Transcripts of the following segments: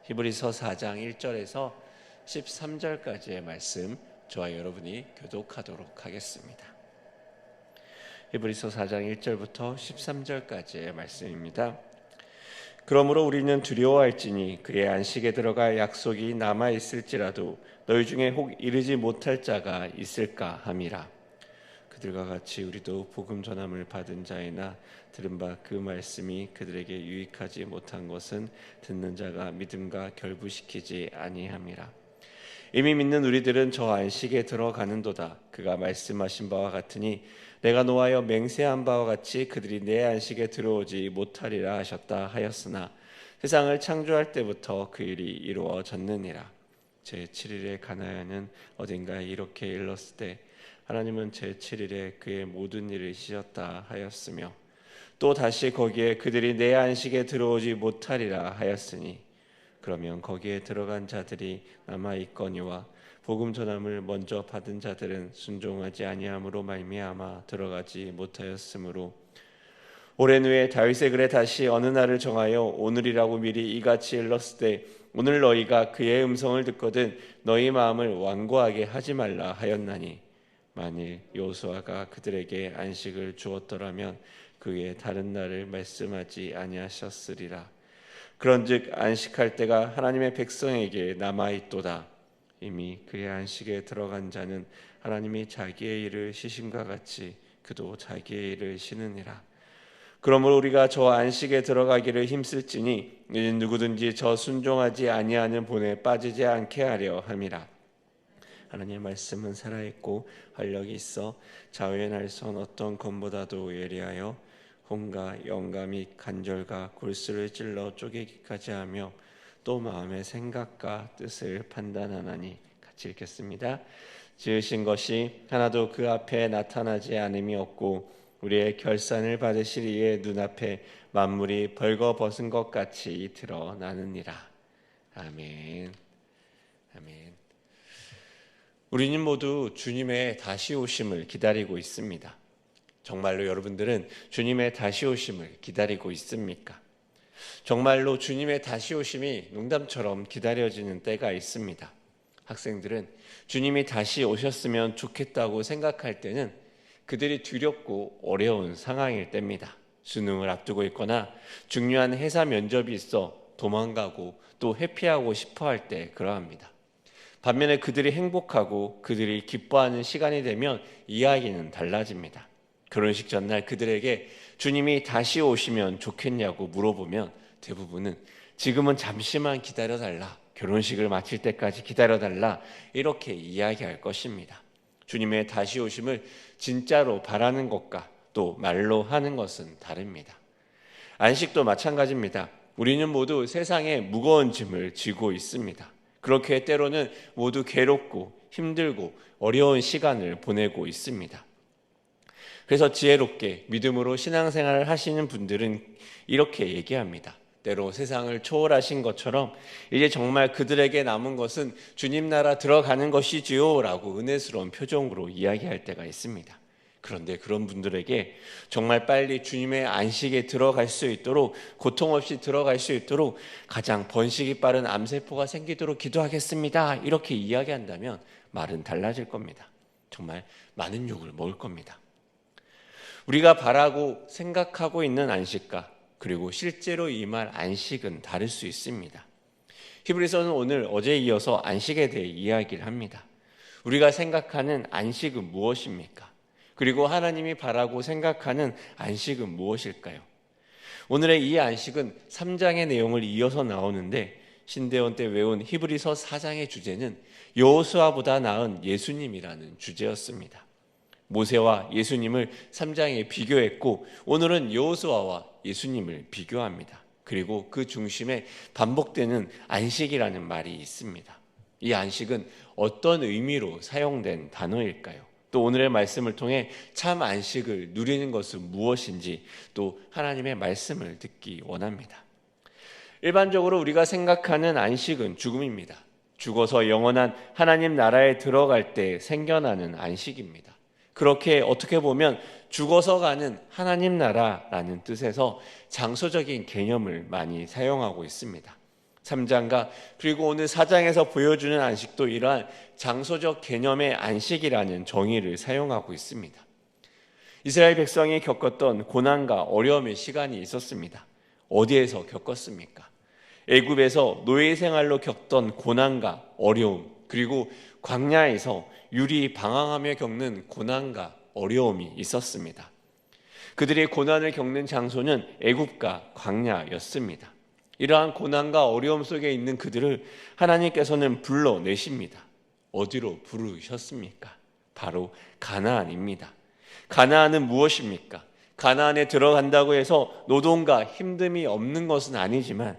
히브리서 4장 1절에서 13절까지의 말씀 저와 여러분이 교독하도록 하겠습니다. 히브리서 4장 1절부터 13절까지의 말씀입니다. 그러므로 우리는 두려워할지니 그의 안식에 들어갈 약속이 남아 있을지라도 너희 중에 혹 이르지 못할 자가 있을까 함이라. 그들과 같이 우리도 복음 전함을 받은 자이나 들은 바 그 말씀이 그들에게 유익하지 못한 것은 듣는 자가 믿음과 결부시키지 아니함이라. 이미 믿는 우리들은 저 안식에 들어가는도다. 그가 말씀하신 바와 같으니 내가 노하여 맹세한 바와 같이 그들이 내 안식에 들어오지 못하리라 하셨다 하였으나 세상을 창조할 때부터 그 일이 이루어졌느니라. 제7일에 가나야는 어딘가에 이렇게 일렀을 때 하나님은 제7일에 그의 모든 일을 쉬었다 하였으며 또 다시 거기에 그들이 내 안식에 들어오지 못하리라 하였으니 그러면 거기에 들어간 자들이 남아있거니와 복음 전함을 먼저 받은 자들은 순종하지 아니함으로 말미암아 들어가지 못하였으므로 오랜 후에 다윗의 글에 다시 어느 날을 정하여 오늘이라고 미리 이같이 일렀을 때 오늘 너희가 그의 음성을 듣거든 너희 마음을 완고하게 하지 말라 하였나니 만일 여호수아가 그들에게 안식을 주었더라면 그의 다른 날을 말씀하지 아니하셨으리라. 그런즉 안식할 때가 하나님의 백성에게 남아있도다. 이미 그의 안식에 들어간 자는 하나님이 자기의 일을 쉬심과 같이 그도 자기의 일을 쉬느니라. 그러므로 우리가 저 안식에 들어가기를 힘쓸지니 이는 누구든지 저 순종하지 아니하는 본에 빠지지 않게 하려 함이라. 하나님의 말씀은 살아있고 활력이 있어 자유해낼 선 어떤 검보다도 예리하여 혼과 영과 및 간절과 골수를 찔러 쪼개기까지 하며 또 마음의 생각과 뜻을 판단하나니. 같이 읽겠습니다. 지으신 것이 하나도 그 앞에 나타나지 않음이 없고 우리의 결산을 받으실 이의 눈앞에 만물이 벌거벗은 것 같이 드러나느니라. 아멘. 아멘. 우리는 모두 주님의 다시 오심을 기다리고 있습니다. 정말로 여러분들은 주님의 다시 오심을 기다리고 있습니까? 정말로 주님의 다시 오심이 농담처럼 기다려지는 때가 있습니다. 학생들은 주님이 다시 오셨으면 좋겠다고 생각할 때는 그들이 두렵고 어려운 상황일 때입니다. 수능을 앞두고 있거나 중요한 회사 면접이 있어 도망가고 또 회피하고 싶어 할 때 그러합니다. 반면에 그들이 행복하고 그들이 기뻐하는 시간이 되면 이야기는 달라집니다. 결혼식 전날 그들에게 주님이 다시 오시면 좋겠냐고 물어보면 대부분은 지금은 잠시만 기다려달라, 결혼식을 마칠 때까지 기다려달라 이렇게 이야기할 것입니다. 주님의 다시 오심을 진짜로 바라는 것과 또 말로 하는 것은 다릅니다. 안식도 마찬가지입니다. 우리는 모두 세상에 무거운 짐을 지고 있습니다. 그렇게 때로는 모두 괴롭고 힘들고 어려운 시간을 보내고 있습니다. 그래서 지혜롭게 믿음으로 신앙생활을 하시는 분들은 이렇게 얘기합니다. 때로 세상을 초월하신 것처럼 이제 정말 그들에게 남은 것은 주님 나라 들어가는 것이지요 라고 은혜스러운 표정으로 이야기할 때가 있습니다. 그런데 그런 분들에게 정말 빨리 주님의 안식에 들어갈 수 있도록, 고통 없이 들어갈 수 있도록 가장 번식이 빠른 암세포가 생기도록 기도하겠습니다 이렇게 이야기한다면 말은 달라질 겁니다. 정말 많은 욕을 먹을 겁니다. 우리가 바라고 생각하고 있는 안식과 그리고 실제로 임할 안식은 다를 수 있습니다. 히브리서는 오늘 어제에 이어서 안식에 대해 이야기를 합니다. 우리가 생각하는 안식은 무엇입니까? 그리고 하나님이 바라고 생각하는 안식은 무엇일까요? 오늘의 이 안식은 3장의 내용을 이어서 나오는데 신대원 때 외운 히브리서 4장의 주제는 여호수아보다 나은 예수님이라는 주제였습니다. 모세와 예수님을 3장에 비교했고 오늘은 여호수아와 예수님을 비교합니다. 그리고 그 중심에 반복되는 안식이라는 말이 있습니다. 이 안식은 어떤 의미로 사용된 단어일까요? 또 오늘의 말씀을 통해 참 안식을 누리는 것은 무엇인지 또 하나님의 말씀을 듣기 원합니다. 일반적으로 우리가 생각하는 안식은 죽음입니다. 죽어서 영원한 하나님 나라에 들어갈 때 생겨나는 안식입니다. 그렇게 어떻게 보면 죽어서 가는 하나님 나라라는 뜻에서 장소적인 개념을 많이 사용하고 있습니다. 3장과 그리고 오늘 4장에서 보여주는 안식도 이러한 장소적 개념의 안식이라는 정의를 사용하고 있습니다. 이스라엘 백성이 겪었던 고난과 어려움의 시간이 있었습니다. 어디에서 겪었습니까? 애굽에서 노예 생활로 겪던 고난과 어려움, 그리고 광야에서 유리 방황하며 겪는 고난과 어려움이 있었습니다. 그들이 고난을 겪는 장소는 애굽과 광야였습니다. 이러한 고난과 어려움 속에 있는 그들을 하나님께서는 불러내십니다. 어디로 부르셨습니까? 바로 가나안입니다. 가나안은 무엇입니까? 가나안에 들어간다고 해서 노동과 힘듦이 없는 것은 아니지만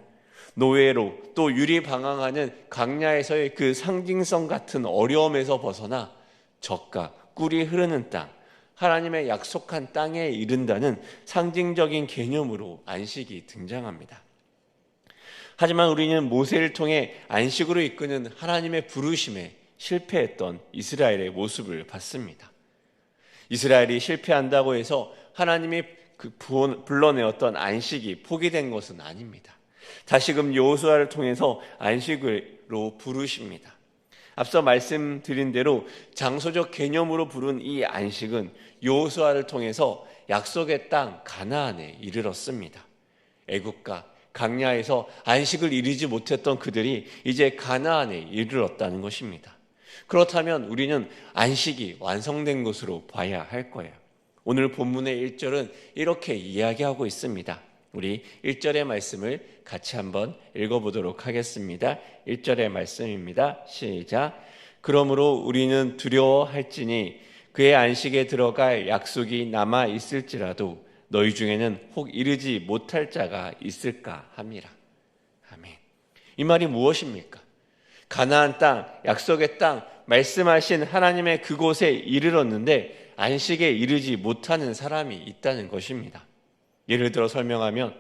노예로 또 유리방황하는 광야에서의 그 상징성 같은 어려움에서 벗어나 젖과 꿀이 흐르는 땅, 하나님의 약속한 땅에 이른다는 상징적인 개념으로 안식이 등장합니다. 하지만 우리는 모세를 통해 안식으로 이끄는 하나님의 부르심에 실패했던 이스라엘의 모습을 봤습니다. 이스라엘이 실패한다고 해서 하나님이 불러내었던 안식이 포기된 것은 아닙니다. 다시금 여호수아를 통해서 안식으로 부르십니다. 앞서 말씀드린 대로 장소적 개념으로 부른 이 안식은 여호수아를 통해서 약속의 땅 가나안에 이르렀습니다. 애굽과 광야에서 안식을 이루지 못했던 그들이 이제 가나안에 이르렀다는 것입니다. 그렇다면 우리는 안식이 완성된 것으로 봐야 할 거예요. 오늘 본문의 1절은 이렇게 이야기하고 있습니다. 우리 1절의 말씀을 같이 한번 읽어보도록 하겠습니다. 1절의 말씀입니다. 시작. 그러므로 우리는 두려워할지니 그의 안식에 들어갈 약속이 남아 있을지라도 너희 중에는 혹 이르지 못할 자가 있을까 함이라. 아멘. 이 말이 무엇입니까? 가나안 땅, 약속의 땅, 말씀하신 하나님의 그곳에 이르렀는데 안식에 이르지 못하는 사람이 있다는 것입니다. 예를 들어 설명하면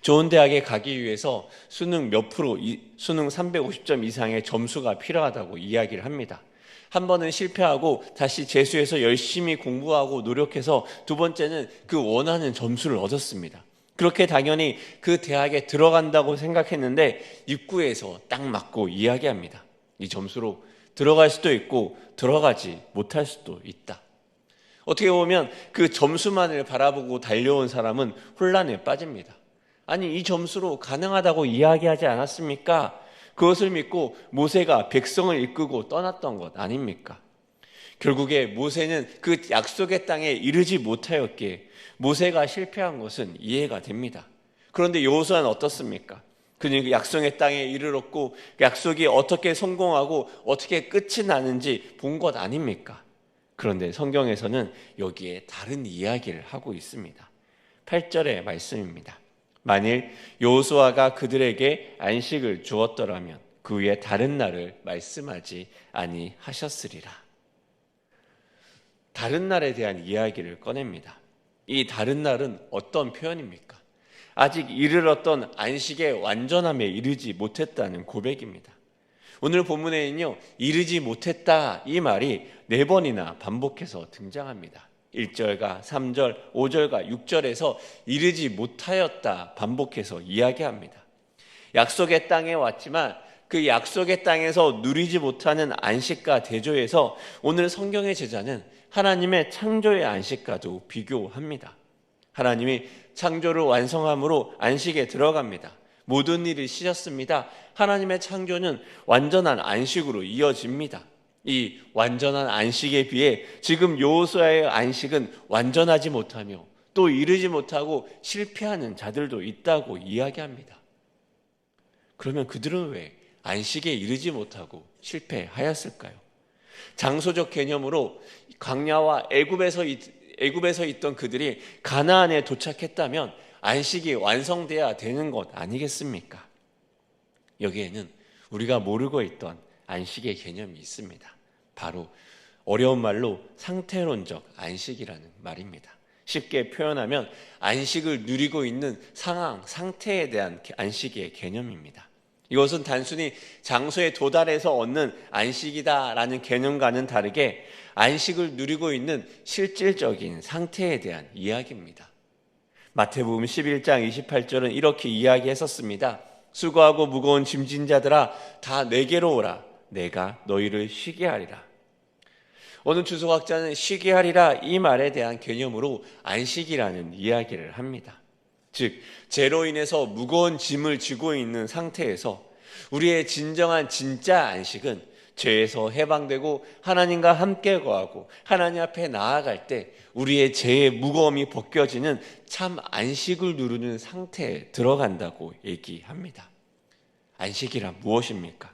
좋은 대학에 가기 위해서 수능 몇 프로, 수능 350점 이상의 점수가 필요하다고 이야기를 합니다. 한 번은 실패하고 다시 재수해서 열심히 공부하고 노력해서 두 번째는 그 원하는 점수를 얻었습니다. 그렇게 당연히 그 대학에 들어간다고 생각했는데 입구에서 딱 맞고 이야기합니다. 이 점수로 들어갈 수도 있고 들어가지 못할 수도 있다. 어떻게 보면 그 점수만을 바라보고 달려온 사람은 혼란에 빠집니다. 아니, 이 점수로 가능하다고 이야기하지 않았습니까? 그것을 믿고 모세가 백성을 이끌고 떠났던 것 아닙니까? 결국에 모세는 그 약속의 땅에 이르지 못하였기에 모세가 실패한 것은 이해가 됩니다. 그런데 여호수아는 어떻습니까? 그는 그 약속의 땅에 이르렀고 약속이 어떻게 성공하고 어떻게 끝이 나는지 본 것 아닙니까? 그런데 성경에서는 여기에 다른 이야기를 하고 있습니다. 8절의 말씀입니다. 만일 여호수아가 그들에게 안식을 주었더라면 그 위에 다른 날을 말씀하지 아니하셨으리라. 다른 날에 대한 이야기를 꺼냅니다. 이 다른 날은 어떤 표현입니까? 아직 이르렀던 안식의 완전함에 이르지 못했다는 고백입니다. 오늘 본문에는요, 이르지 못했다 이 말이 4번이나 반복해서 등장합니다. 1절과 3절, 5절과 6절에서 이르지 못하였다 반복해서 이야기합니다. 약속의 땅에 왔지만 그 약속의 땅에서 누리지 못하는 안식과 대조해서 오늘 성경의 제자는 하나님의 창조의 안식과도 비교합니다. 하나님이 창조를 완성함으로 안식에 들어갑니다. 모든 일을 쉬셨습니다. 하나님의 창조는 완전한 안식으로 이어집니다. 이 완전한 안식에 비해 지금 여호수아의 안식은 완전하지 못하며 또 이르지 못하고 실패하는 자들도 있다고 이야기합니다. 그러면 그들은 왜 안식에 이르지 못하고 실패하였을까요? 장소적 개념으로 광야와 애굽에서 있던 그들이 가나안에 도착했다면 안식이 완성돼야 되는 것 아니겠습니까? 여기에는 우리가 모르고 있던 안식의 개념이 있습니다. 바로 어려운 말로 상태론적 안식이라는 말입니다. 쉽게 표현하면 안식을 누리고 있는 상황, 상태에 대한 안식의 개념입니다. 이것은 단순히 장소에 도달해서 얻는 안식이다라는 개념과는 다르게 안식을 누리고 있는 실질적인 상태에 대한 이야기입니다. 마태복음 11장 28절은 이렇게 이야기했었습니다. 수고하고 무거운 짐진 자들아 다 내게로 오라. 내가 너희를 쉬게 하리라. 어느 주석학자는 쉬게 하리라 이 말에 대한 개념으로 안식이라는 이야기를 합니다. 즉 죄로 인해서 무거운 짐을 지고 있는 상태에서 우리의 진정한 진짜 안식은 죄에서 해방되고 하나님과 함께 거하고 하나님 앞에 나아갈 때 우리의 죄의 무거움이 벗겨지는 참 안식을 누리는 상태에 들어간다고 얘기합니다. 안식이란 무엇입니까?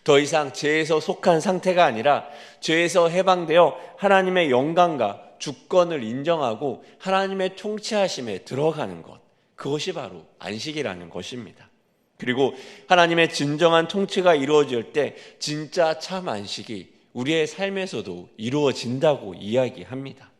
더 이상 죄에서 속한 상태가 아니라 죄에서 해방되어 하나님의 영광과 주권을 인정하고 하나님의 통치하심에 들어가는 것, 그것이 바로 안식이라는 것입니다. 그리고 하나님의 진정한 통치가 이루어질 때 진짜 참 안식이 우리의 삶에서도 이루어진다고 이야기합니다.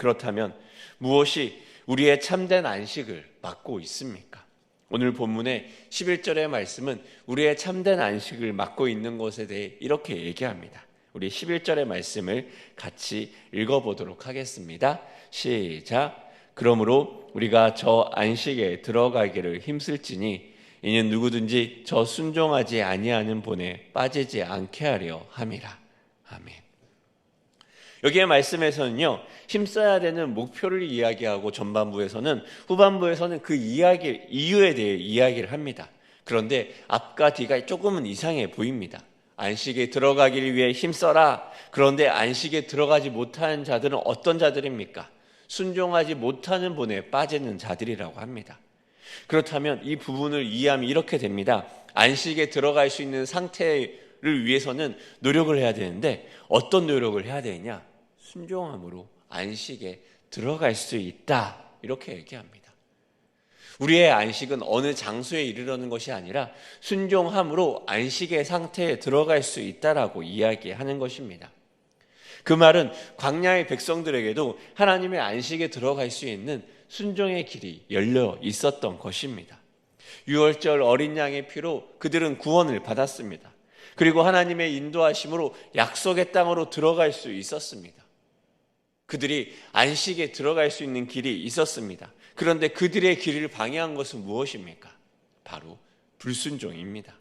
그렇다면 무엇이 우리의 참된 안식을 막고 있습니까? 오늘 본문의 11절의 말씀은 우리의 참된 안식을 막고 있는 것에 대해 이렇게 얘기합니다. 우리 11절의 말씀을 같이 읽어보도록 하겠습니다. 시작. 그러므로 우리가 저 안식에 들어가기를 힘쓸지니 이는 누구든지 저 순종하지 아니하는 본에 빠지지 않게 하려 함이라. 아멘. 여기의 말씀에서는요, 힘써야 되는 목표를 이야기하고 전반부에서는, 후반부에서는 그 이유에 대해 이야기를 합니다. 그런데 앞과 뒤가 조금은 이상해 보입니다. 안식에 들어가기를 위해 힘써라. 그런데 안식에 들어가지 못하는 자들은 어떤 자들입니까? 순종하지 못하는 본에 빠지는 자들이라고 합니다. 그렇다면 이 부분을 이해하면 이렇게 됩니다. 안식에 들어갈 수 있는 상태를 위해서는 노력을 해야 되는데 어떤 노력을 해야 되냐? 순종함으로 안식에 들어갈 수 있다. 이렇게 얘기합니다. 우리의 안식은 어느 장소에 이르려는 것이 아니라 순종함으로 안식의 상태에 들어갈 수 있다라고 이야기하는 것입니다. 그 말은 광야의 백성들에게도 하나님의 안식에 들어갈 수 있는 순종의 길이 열려 있었던 것입니다. 유월절 어린 양의 피로 그들은 구원을 받았습니다. 그리고 하나님의 인도하심으로 약속의 땅으로 들어갈 수 있었습니다. 그들이 안식에 들어갈 수 있는 길이 있었습니다. 그런데 그들의 길을 방해한 것은 무엇입니까? 바로 불순종입니다.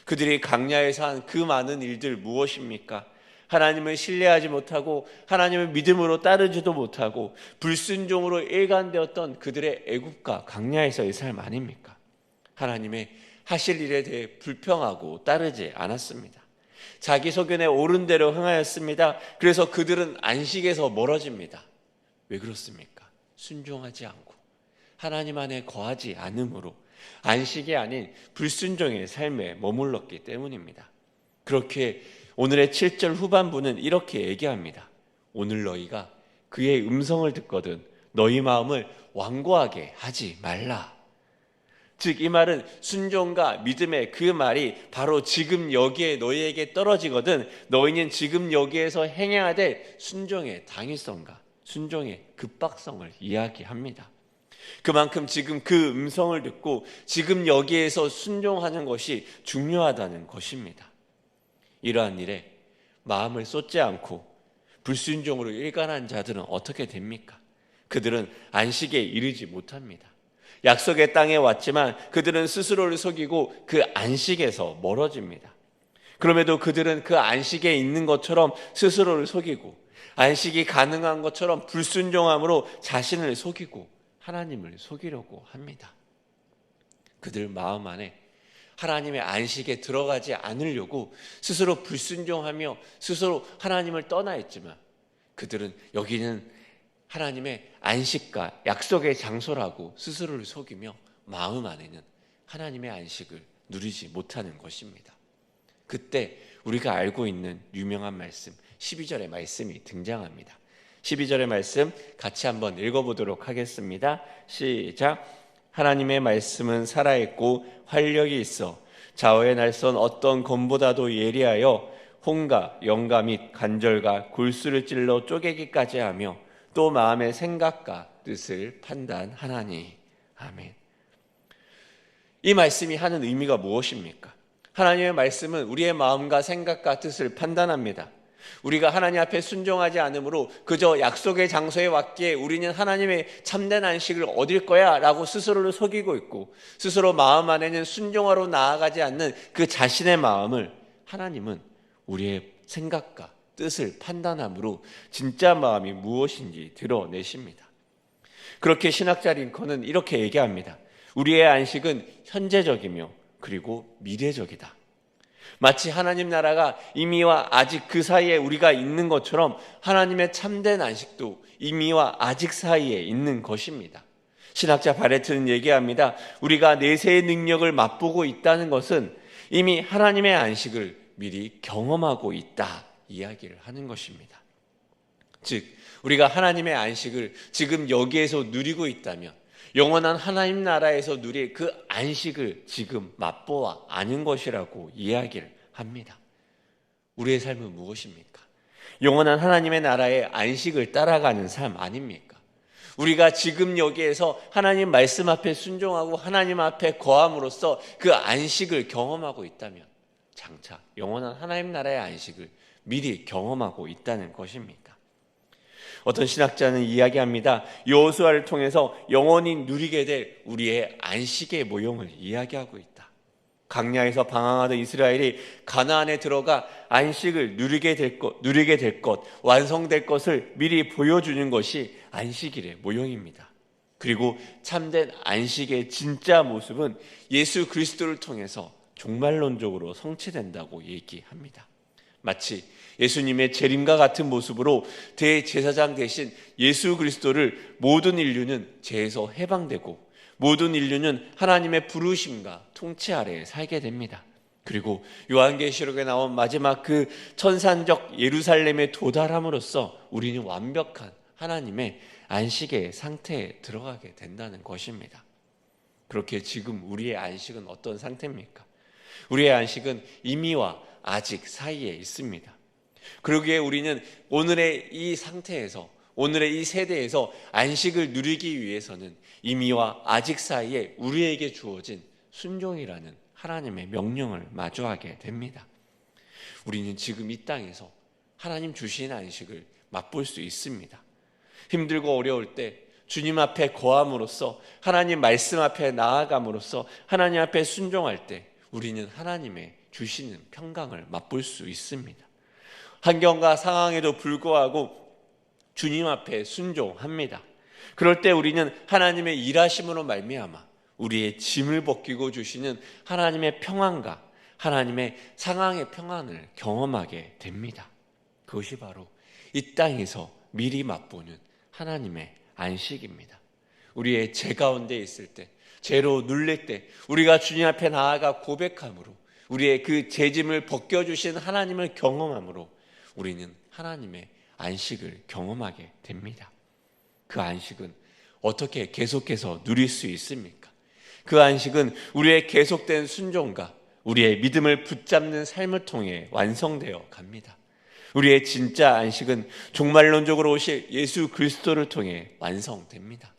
그들이 광야에서 한 그 많은 일들 무엇입니까? 하나님을 신뢰하지 못하고 하나님을 믿음으로 따르지도 못하고 불순종으로 일관되었던 그들의 애굽과 광야에서의 삶 아닙니까? 하나님의 하실 일에 대해 불평하고 따르지 않았습니다. 자기 소견에 옳은 대로 행하였습니다. 그래서 그들은 안식에서 멀어집니다. 왜 그렇습니까? 순종하지 않고 하나님 안에 거하지 않음으로 안식이 아닌 불순종의 삶에 머물렀기 때문입니다. 그렇게 오늘의 7절 후반부는 이렇게 얘기합니다. 오늘 너희가 그의 음성을 듣거든 너희 마음을 완고하게 하지 말라. 즉 이 말은 순종과 믿음의 그 말이 바로 지금 여기에 너희에게 떨어지거든 너희는 지금 여기에서 행해야 될 순종의 당위성과 순종의 급박성을 이야기합니다. 그만큼 지금 그 음성을 듣고 지금 여기에서 순종하는 것이 중요하다는 것입니다. 이러한 일에 마음을 쏟지 않고 불순종으로 일관한 자들은 어떻게 됩니까? 그들은 안식에 이르지 못합니다. 약속의 땅에 왔지만 그들은 스스로를 속이고 그 안식에서 멀어집니다. 그럼에도 그들은 그 안식에 있는 것처럼 스스로를 속이고 안식이 가능한 것처럼 불순종함으로 자신을 속이고 하나님을 속이려고 합니다. 그들 마음 안에 하나님의 안식에 들어가지 않으려고 스스로 불순종하며 스스로 하나님을 떠나 있지만 그들은 여기는 하나님의 안식과 약속의 장소라고 스스로를 속이며 마음 안에는 하나님의 안식을 누리지 못하는 것입니다. 그때 우리가 알고 있는 유명한 말씀 12절의 말씀이 등장합니다. 12절의 말씀 같이 한번 읽어보도록 하겠습니다. 시작. 하나님의 말씀은 살아있고 활력이 있어 좌우의 날선 어떤 검보다도 예리하여 혼과 영과 및 간절과 골수를 찔러 쪼개기까지 하며 또 마음의 생각과 뜻을 판단하나니. 아멘. 이 말씀이 하는 의미가 무엇입니까? 하나님의 말씀은 우리의 마음과 생각과 뜻을 판단합니다. 우리가 하나님 앞에 순종하지 않으므로 그저 약속의 장소에 왔기에 우리는 하나님의 참된 안식을 얻을 거야 라고 스스로를 속이고 있고, 스스로 마음 안에는 순종하러 나아가지 않는 그 자신의 마음을 하나님은 우리의 생각과 뜻을 판단함으로 진짜 마음이 무엇인지 드러내십니다. 그렇게 신학자 링컨은 이렇게 얘기합니다. 우리의 안식은 현재적이며 그리고 미래적이다. 마치 하나님 나라가 이미와 아직 그 사이에 우리가 있는 것처럼 하나님의 참된 안식도 이미와 아직 사이에 있는 것입니다. 신학자 바레트는 얘기합니다. 우리가 내세의 능력을 맛보고 있다는 것은 이미 하나님의 안식을 미리 경험하고 있다 이야기를 하는 것입니다. 즉 우리가 하나님의 안식을 지금 여기에서 누리고 있다면 영원한 하나님 나라에서 누릴 그 안식을 지금 맛보아 아는 것이라고 이야기를 합니다. 우리의 삶은 무엇입니까? 영원한 하나님의 나라의 안식을 따라가는 삶 아닙니까? 우리가 지금 여기에서 하나님 말씀 앞에 순종하고 하나님 앞에 거함으로써 그 안식을 경험하고 있다면 장차 영원한 하나님 나라의 안식을 미리 경험하고 있다는 것입니까? 어떤 신학자는 이야기합니다. 여호수아를 통해서 영원히 누리게 될 우리의 안식의 모형을 이야기하고 있다. 광야에서 방황하던 이스라엘이 가나안에 들어가 안식을 누리게 될 것, 완성될 것을 미리 보여주는 것이 안식일의 모형입니다. 그리고 참된 안식의 진짜 모습은 예수 그리스도를 통해서 종말론적으로 성취된다고 얘기합니다. 마치 예수님의 재림과 같은 모습으로 대제사장 대신 예수 그리스도를 모든 인류는 죄에서 해방되고 모든 인류는 하나님의 부르심과 통치 아래에 살게 됩니다. 그리고 요한계시록에 나온 마지막 그 천산적 예루살렘에 도달함으로써 우리는 완벽한 하나님의 안식의 상태에 들어가게 된다는 것입니다. 그렇게 지금 우리의 안식은 어떤 상태입니까? 우리의 안식은 이미와 아직 사이에 있습니다. 그러기에 우리는 오늘의 이 상태에서, 오늘의 이 세대에서 안식을 누리기 위해서는 이미와 아직 사이에 우리에게 주어진 순종이라는 하나님의 명령을 마주하게 됩니다. 우리는 지금 이 땅에서 하나님 주신 안식을 맛볼 수 있습니다. 힘들고 어려울 때 주님 앞에 거함으로써, 하나님 말씀 앞에 나아감으로써, 하나님 앞에 순종할 때 우리는 하나님의 주시는 평강을 맛볼 수 있습니다. 환경과 상황에도 불구하고 주님 앞에 순종합니다. 그럴 때 우리는 하나님의 일하심으로 말미암아 우리의 짐을 벗기고 주시는 하나님의 평안과 하나님의 상황의 평안을 경험하게 됩니다. 그것이 바로 이 땅에서 미리 맛보는 하나님의 안식입니다. 우리의 죄 가운데 있을 때, 죄로 눌릴 때 우리가 주님 앞에 나아가 고백함으로 우리의 그 죄짐을 벗겨주신 하나님을 경험함으로 우리는 하나님의 안식을 경험하게 됩니다. 그 안식은 어떻게 계속해서 누릴 수 있습니까? 그 안식은 우리의 계속된 순종과 우리의 믿음을 붙잡는 삶을 통해 완성되어 갑니다. 우리의 진짜 안식은 종말론적으로 오실 예수 그리스도를 통해 완성됩니다.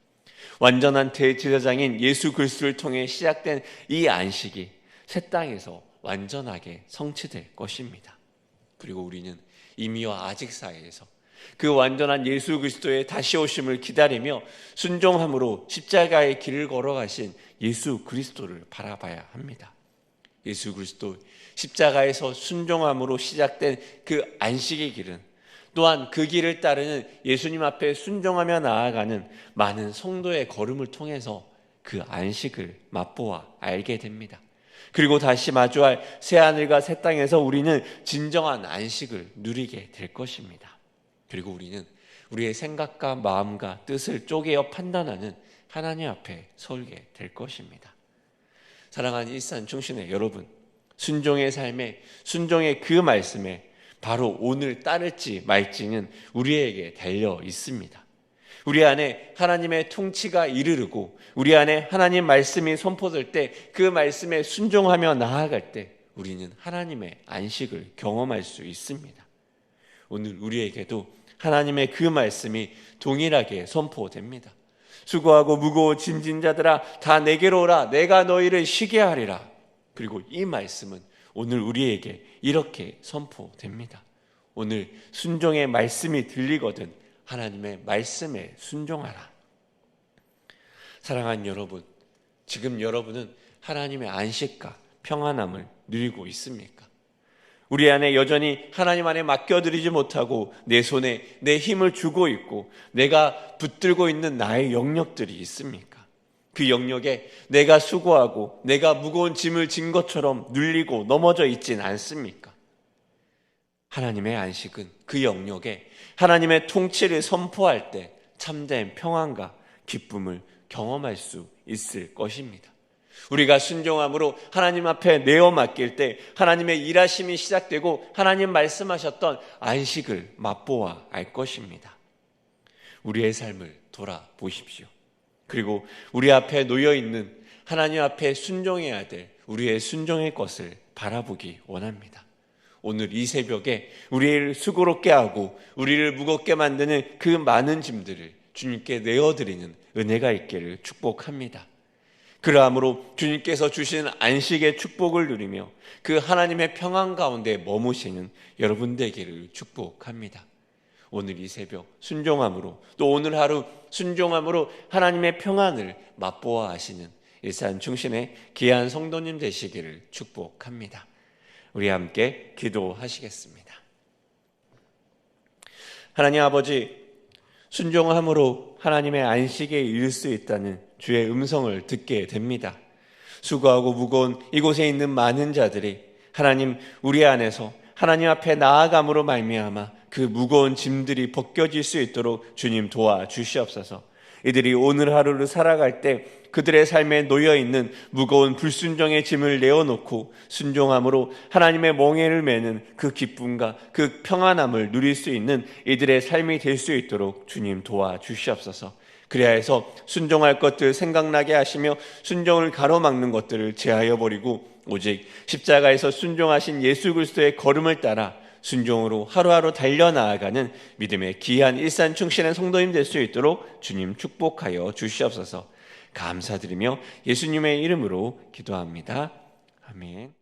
완전한 대제사장인 예수 그리스도를 통해 시작된 이 안식이 새 땅에서 완전하게 성취될 것입니다. 그리고 우리는 이미와 아직 사이에서 그 완전한 예수 그리스도의 다시 오심을 기다리며 순종함으로 십자가의 길을 걸어가신 예수 그리스도를 바라봐야 합니다. 예수 그리스도 십자가에서 순종함으로 시작된 그 안식의 길은 또한 그 길을 따르는 예수님 앞에 순종하며 나아가는 많은 성도의 걸음을 통해서 그 안식을 맛보아 알게 됩니다. 그리고 다시 마주할 새하늘과 새 땅에서 우리는 진정한 안식을 누리게 될 것입니다. 그리고 우리는 우리의 생각과 마음과 뜻을 쪼개어 판단하는 하나님 앞에 서게 될 것입니다. 사랑하는 일산 충신의 여러분, 순종의 삶에, 순종의 그 말씀에 바로 오늘 따를지 말지는 우리에게 달려 있습니다. 우리 안에 하나님의 통치가 이르르고 우리 안에 하나님 말씀이 선포될 때 그 말씀에 순종하며 나아갈 때 우리는 하나님의 안식을 경험할 수 있습니다. 오늘 우리에게도 하나님의 그 말씀이 동일하게 선포됩니다. 수고하고 무거워 짐진 자들아 다 내게로 오라 내가 너희를 쉬게 하리라. 그리고 이 말씀은 오늘 우리에게 이렇게 선포됩니다. 오늘 순종의 말씀이 들리거든 하나님의 말씀에 순종하라. 사랑하는 여러분, 지금 여러분은 하나님의 안식과 평안함을 누리고 있습니까? 우리 안에 여전히 하나님 안에 맡겨드리지 못하고 내 손에 내 힘을 주고 있고 내가 붙들고 있는 나의 영역들이 있습니까? 그 영역에 내가 수고하고 내가 무거운 짐을 진 것처럼 눌리고 넘어져 있진 않습니까? 하나님의 안식은 그 영역에 하나님의 통치를 선포할 때 참된 평안과 기쁨을 경험할 수 있을 것입니다. 우리가 순종함으로 하나님 앞에 내어 맡길 때 하나님의 일하심이 시작되고 하나님 말씀하셨던 안식을 맛보아 알 것입니다. 우리의 삶을 돌아보십시오. 그리고 우리 앞에 놓여있는 하나님 앞에 순종해야 될 우리의 순종의 것을 바라보기 원합니다. 오늘 이 새벽에 우리를 수고롭게 하고 우리를 무겁게 만드는 그 많은 짐들을 주님께 내어드리는 은혜가 있기를 축복합니다. 그러함으로 주님께서 주신 안식의 축복을 누리며 그 하나님의 평안 가운데 머무시는 여러분 되기를 축복합니다. 오늘 이 새벽 순종함으로 또 오늘 하루 순종함으로 하나님의 평안을 맛보아 하시는 일산 충신의 귀한 성도님 되시기를 축복합니다. 우리 함께 기도하시겠습니다. 하나님 아버지, 순종함으로 하나님의 안식에 이를 수 있다는 주의 음성을 듣게 됩니다. 수고하고 무거운 이곳에 있는 많은 자들이 하나님 우리 안에서 하나님 앞에 나아감으로 말미암아 그 무거운 짐들이 벗겨질 수 있도록 주님 도와주시옵소서. 이들이 오늘 하루를 살아갈 때 그들의 삶에 놓여있는 무거운 불순종의 짐을 내어놓고 순종함으로 하나님의 멍에를 매는 그 기쁨과 그 평안함을 누릴 수 있는 이들의 삶이 될 수 있도록 주님 도와주시옵소서. 그래야 해서 순종할 것들 생각나게 하시며 순종을 가로막는 것들을 제하여 버리고 오직 십자가에서 순종하신 예수 그리스도의 걸음을 따라 순종으로 하루하루 달려나아가는 믿음의 귀한 일산 충신의 성도님 될 수 있도록 주님 축복하여 주시옵소서. 감사드리며 예수님의 이름으로 기도합니다. 아멘.